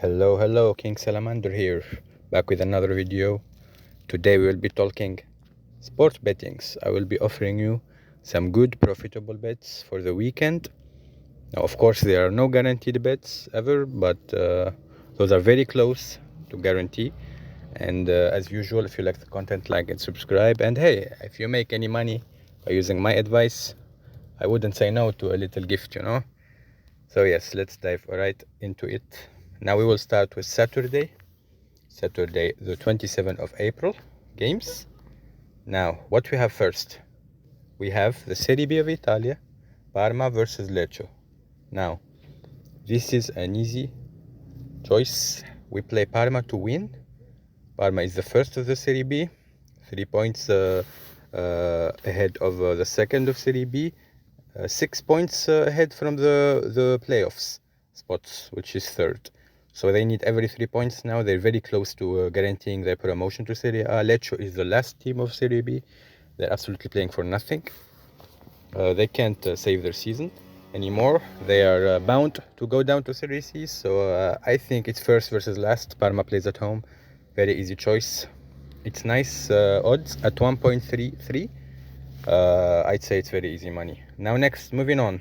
Hello, King Salamander here, back with another video. Today we will be talking sport bettings. I will be offering you some good profitable bets for the weekend. Now, of course, there are no guaranteed bets ever, but those are very close to guarantee. And as usual, if you like the content, like and subscribe. And hey, if you make any money by using my advice, I wouldn't say no to a little gift. So yes, let's dive right into it. Now we will start with Saturday the 27th of April games. Now what we have first, we have the Serie B of Italia, Parma versus Lecce. Now this is an easy choice. We play Parma to win. Parma is the first of the Serie B, 3 points ahead of the second of Serie B, 6 points ahead from the playoffs spots, which is third. So they need every 3 points now. They're very close to guaranteeing their promotion to Serie A. Lecce is the last team of Serie B. They're absolutely playing for nothing. They can't save their season anymore. They are bound to go down to Serie C. So I think it's first versus last. Parma plays at home. Very easy choice. It's nice odds at 1.33. I'd say it's very easy money. Now next, moving on,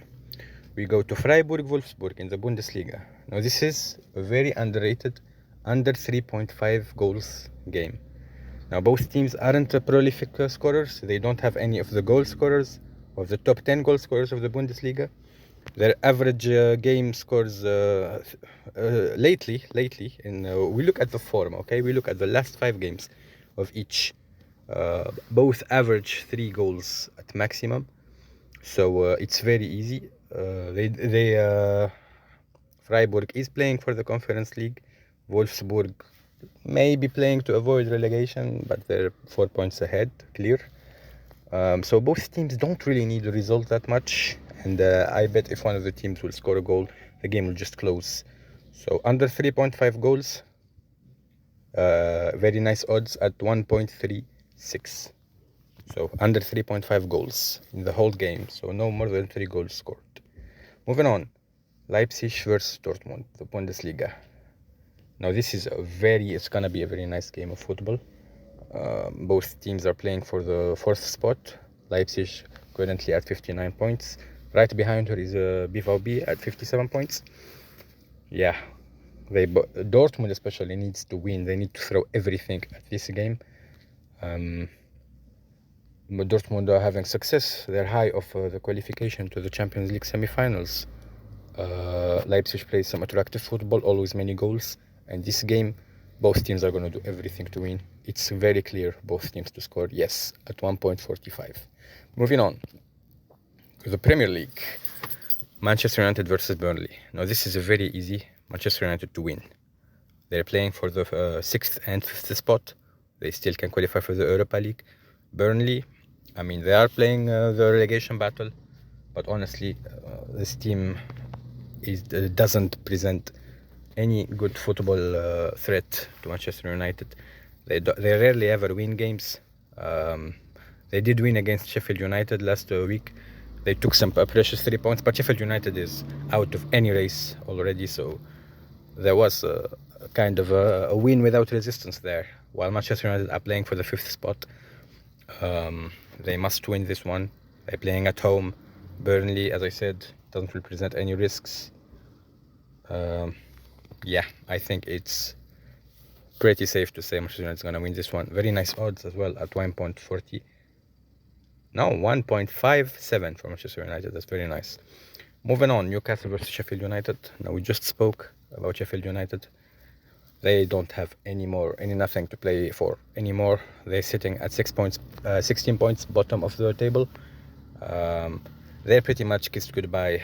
we go to Freiburg-Wolfsburg in the Bundesliga. Now this is a very underrated, under 3.5 goals game. Now both teams aren't prolific scorers. They don't have any of the goal scorers of the top 10 goal scorers of the Bundesliga. Their average game scores lately, we look at the form, okay? We look at the last 5 games of each. Both average 3 goals at maximum. So it's very easy. Freiburg is playing for the Conference League. Wolfsburg may be playing to avoid relegation, but they're 4 points ahead, clear. So both teams don't really need the result that much. And I bet if one of the teams will score a goal, the game will just close. So under 3.5 goals, very nice odds at 1.36. So under 3.5 goals in the whole game. So no more than 3 goals scored. Moving on, Leipzig versus Dortmund, the Bundesliga. Now this is it's gonna be a very nice game of football. Both teams are playing for the 4th spot. Leipzig currently at 59 points. Right behind her is BVB at 57 points. Yeah, Dortmund especially needs to win. They need to throw everything at this game. But Dortmund are having success. They're high of the qualification to the Champions League semi-finals. Leipzig plays some attractive football, always many goals. And this game, both teams are going to do everything to win. It's very clear, both teams to score, yes, at 1.45. Moving on to the Premier League. Manchester United versus Burnley. Now this is a very easy Manchester United to win. They're playing for the 6th and 5th spot. They still can qualify for the Europa League. Burnley, I mean, they are playing the relegation battle, but honestly, this team doesn't present any good football threat to Manchester United. They rarely ever win games. They did win against Sheffield United last week. They took some precious 3 points, but Sheffield United is out of any race already, so there was kind of a win without resistance there. While Manchester United are playing for the 5th spot, they must win this one. They're playing at home. Burnley, as I said, doesn't represent any risks. Yeah, I think it's pretty safe to say Manchester United is going to win this one. Very nice odds as well at 1.40. No, 1.57 for Manchester United. That's very nice. Moving on, Newcastle versus Sheffield United. Now, we just spoke about Sheffield United. They don't have nothing to play for anymore. They're sitting at 16 points, bottom of the table. They're pretty much kissed goodbye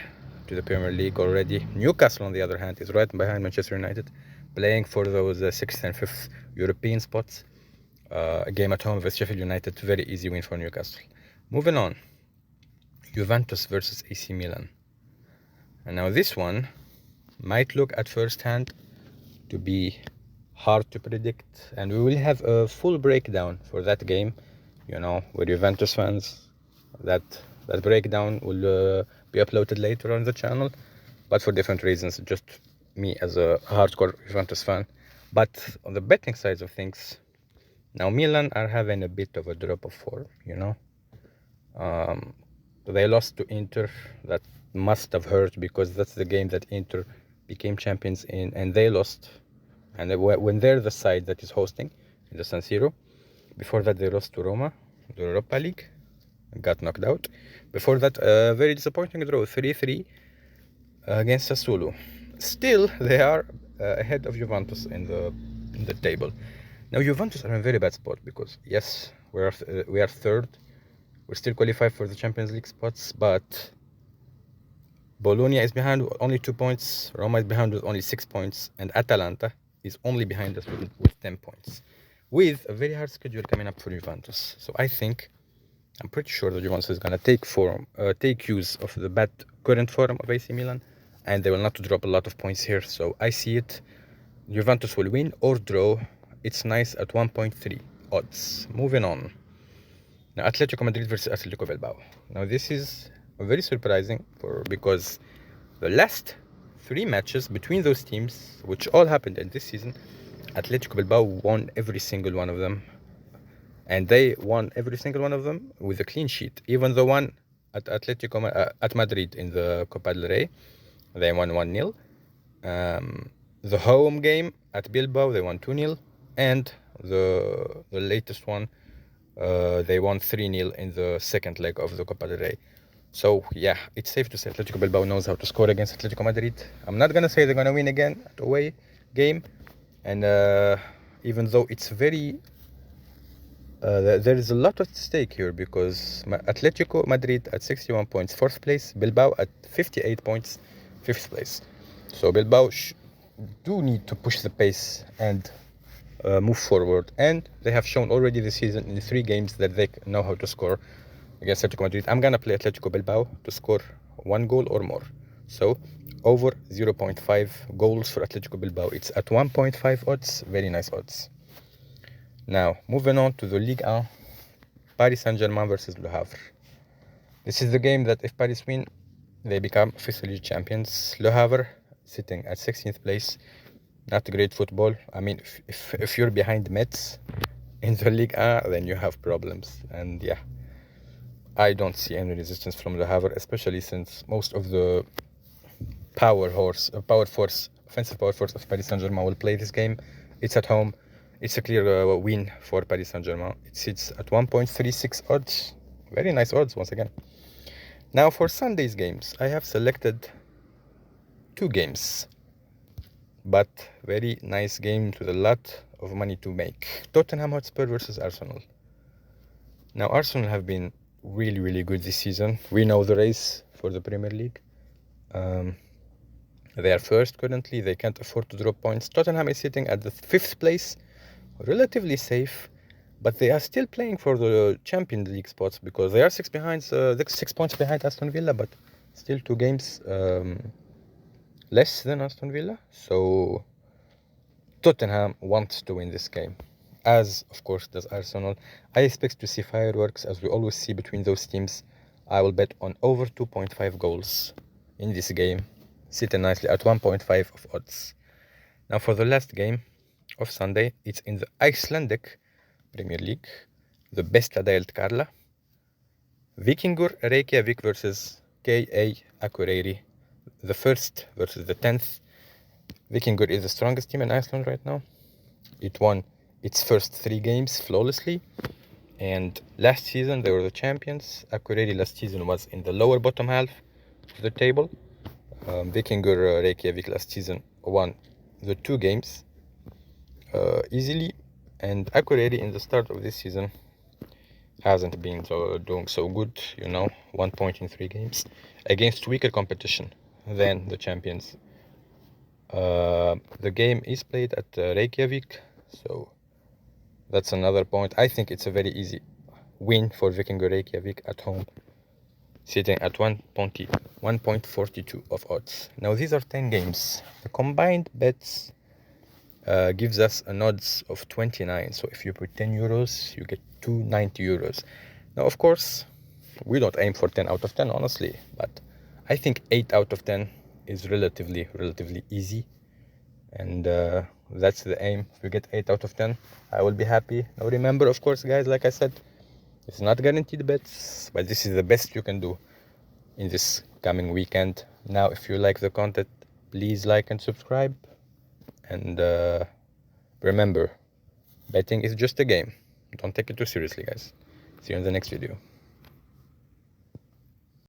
to the Premier League already. Newcastle, on the other hand, is right behind Manchester United, playing for those 6th and 5th European spots. A game at home with Sheffield United, very easy win for Newcastle. Moving on, Juventus versus AC Milan. And now this one might look at first hand to be hard to predict, and we will have a full breakdown for that game. We're Juventus fans. That breakdown will be uploaded later on the channel, but for different reasons. Just me as a hardcore Juventus fan. But on the betting side of things, now Milan are having a bit of a drop of form, you know. They lost to Inter. That must have hurt because that's the game that Inter became champions in, and they lost. And when they're the side that is hosting in the San Siro, before that they lost to Roma, the Europa League, got knocked out. Before that, a very disappointing draw, 3-3 against Sassuolo. Still, they are ahead of Juventus in the table. Now, Juventus are in a very bad spot because yes, we are third. We're still qualified for the Champions League spots, but Bologna is behind with only 2 points. Roma is behind with only 6 points, and Atalanta is only behind us with 10 points, with a very hard schedule coming up for Juventus. So I'm pretty sure that Juventus is gonna take use of the bad current form of AC Milan, and they will not drop a lot of points here. So I see it. Juventus will win or draw. It's nice at 1.3 odds. Moving on. Now, Atletico Madrid versus Atletico Bilbao. Now, this is very surprising because the last 3 matches between those teams, which all happened in this season, Atletico Bilbao won every single one of them. And they won every single one of them with a clean sheet. Even the one at Madrid in the Copa del Rey, they won 1-0. The home game at Bilbao, they won 2-0. And the latest one, they won 3-0 in the second leg of the Copa del Rey. So, yeah, it's safe to say Atletico Bilbao knows how to score against Atletico Madrid. I'm not going to say they're going to win again at away game. And even though it's there is a lot at stake here because Atletico Madrid at 61 points, 4th place. Bilbao at 58 points, 5th place. So Bilbao do need to push the pace and move forward, and they have shown already this season in 3 games that they know how to score against Atletico Madrid. I'm gonna play Atletico Bilbao to score 1 goal or more, so over 0.5 goals for Atletico Bilbao. It's at 1.5 odds, very nice odds. Now moving on to the Ligue 1, Paris Saint-Germain versus Le Havre. This is the game that if Paris win, they become officially champions. Le Havre sitting at 16th place. Not great football. I mean, if you're behind Metz in the Ligue 1, then you have problems. And yeah, I don't see any resistance from Le Havre, especially since most of the offensive power force of Paris Saint-Germain will play this game. It's at home. It's a clear win for Paris Saint-Germain. It sits at 1.36 odds. Very nice odds once again. Now for Sunday's games, I have selected 2 games, but very nice games with a lot of money to make. Tottenham Hotspur versus Arsenal. Now Arsenal have been really, really good this season. We know the race for the Premier League. They are first currently. They can't afford to drop points. Tottenham is sitting at the 5th place, relatively safe, but they are still playing for the Champions League spots because they are 6 points behind Aston Villa, but still 2 games less than Aston Villa. So Tottenham wants to win this game, as of course does Arsenal. I expect to see fireworks, as we always see between those teams. I will bet on over 2.5 goals in this game, sitting nicely at 1.5 of odds. Now for the last game of Sunday, it's in the Icelandic Premier League, the Besta Deildkarla. Víkingur Reykjavik versus KA Akureyri, the 1st versus the 10th. Víkingur is the strongest team in Iceland right now. It won its first 3 games flawlessly, and last season they were the champions. Akureyri last season was in the lower bottom half of the table. Víkingur Reykjavik last season won the 2 games easily, and Akureyri in the start of this season hasn't been doing so good, 1 point in 3 games against weaker competition than the champions. The game is played at Reykjavik, so that's another point. I think it's a very easy win for Víkingur Reykjavik at home, sitting at 1.42 of odds. Now these are 10 games. The combined bets gives us an odds of 29. So if you put 10 euros, you get 290 euros. Now, of course, we don't aim for 10 out of 10, honestly, but I think 8 out of 10 is relatively easy. and that's the aim. If we get 8 out of 10, I will be happy. Now remember, of course, guys, like I said, it's not guaranteed bets, but this is the best you can do in this coming weekend. Now, if you like the content, please like and subscribe, and remember, betting is just a game. Don't take it too seriously, guys. See you in the next video.